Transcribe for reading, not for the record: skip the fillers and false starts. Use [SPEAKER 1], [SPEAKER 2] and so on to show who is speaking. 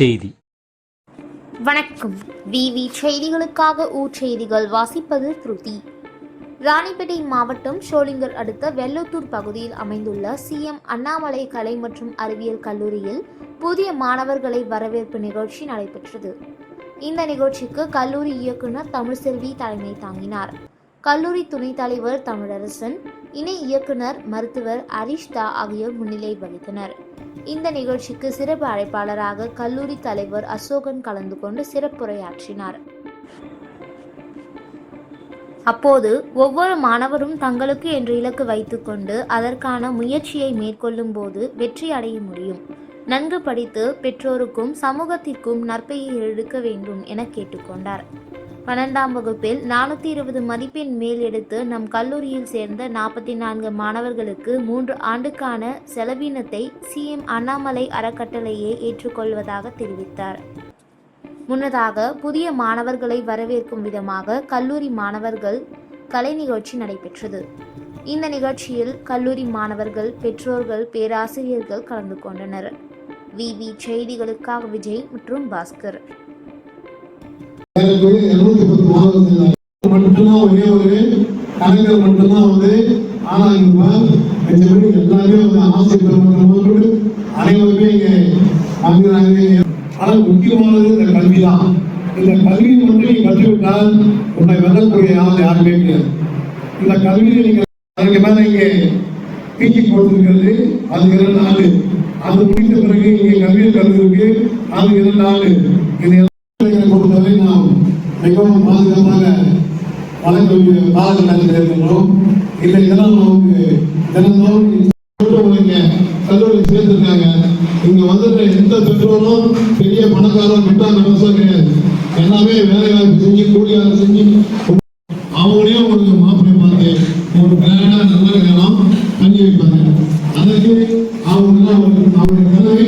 [SPEAKER 1] செய்தி.
[SPEAKER 2] வணக்கம். விவி செய்திகளுக்காக செய்திகள் வாசிப்பது திருதி. ராணிப்பேட்டை மாவட்டம் ஷோலிங்கர் அடுத்த வெள்ளத்தூர் பகுதியில் அமைந்துள்ள சிஎம் அண்ணாமலை கலை மற்றும் அறிவியல் கல்லூரியில் புதிய மாணவர்களை வரவேற்பு நிகழ்ச்சி நடைபெற்றது. இந்த நிகழ்ச்சிக்கு கல்லூரி இயக்குனர் தமிழ்செல்வி தலைமை தாங்கினார். கல்லூரி துணைத் தலைவர் தமிழரசன், இணை இயக்குனர் மருத்துவர் அரிஷ்தா ஆகியோர் முன்னிலை வகித்தனர். இந்த நிகழ்ச்சிக்கு சிறப்பு அழைப்பாளராக கல்லூரி தலைவர் அசோகன் கலந்து கொண்டு சிறப்புரையாற்றினார். அப்போது ஒவ்வொரு மாணவரும் தங்களுக்கு என்ற இலக்கு வைத்துக்கொண்டு அதற்கான முயற்சியை மேற்கொள்ளும் போது வெற்றி அடைய முடியும். நன்கு படித்து பெற்றோருக்கும் சமூகத்திற்கும் நற்பெயர் எடுக்க வேண்டும் என கேட்டுக்கொண்டார். 12ஆம் வகுப்பில் 420 மதிப்பெண் மேல் எடுத்து நம் கல்லூரியில் சேர்ந்த 44 மாணவர்களுக்கு 3 ஆண்டுக்கான செலவினத்தை சிஎம் அண்ணாமலை அறக்கட்டளையை ஏற்றுக்கொள்வதாக தெரிவித்தார். முன்னதாக புதிய மாணவர்களை வரவேற்கும் விதமாக கல்லூரி மாணவர்கள் கலை நிகழ்ச்சி நடைபெற்றது. இந்த நிகழ்ச்சியில் கல்லூரி மாணவர்கள், பெற்றோர்கள், பேராசிரியர்கள் கலந்து கொண்டனர். விவி செய்திகளுக்காக விஜய் மற்றும் பாஸ்கர்.
[SPEAKER 3] மட்டும்தான் ஒரே ஒரு கலைஞர் மட்டும்தான் எல்லாமே ஆசை பெறும்போது அனைவருமே இங்கே வாங்குறாங்க. ஆனால் முக்கியமானது இந்த கல்வி தான். இந்த கல்வி மட்டும் நீங்க கற்றுவிட்டால் உன்னை வெல்லக்கூடிய ஆள் யாருமே கிடையாது. இந்த கல்வியை நீங்க அதுக்கு மேல இங்கே பிஜி கொடுத்திருக்கிறது, அது 2 ஆண்டு. அது முடித்த பிறகு இங்கே கல்வியில் கல்விக்கு அது 2 ஆண்டு. இது பொறுத்தவரை நாம் மிகவும் பாதுகாப்பாக வழங்கக்கூடிய பாடங்கள் இருக்கின்றோம். இல்லை இதெல்லாம் நமக்கு தினந்தோறும் கல்லூரி சேர்ந்திருக்காங்க. இங்க வந்துட்டு எந்த பெற்றோரும் பெரிய பணக்காரர் விட்டால் விவசாயம் கிடையாது. எல்லாமே வேலை வாய்ப்பு செஞ்சு கூலி வேலை செஞ்சு அவங்களையும் ஒரு மாப்பிள்ளை பார்த்து ஒரு நல்ல வேணும் பண்ணி வைப்பாங்க. அதற்கு அவங்களுடைய கனவை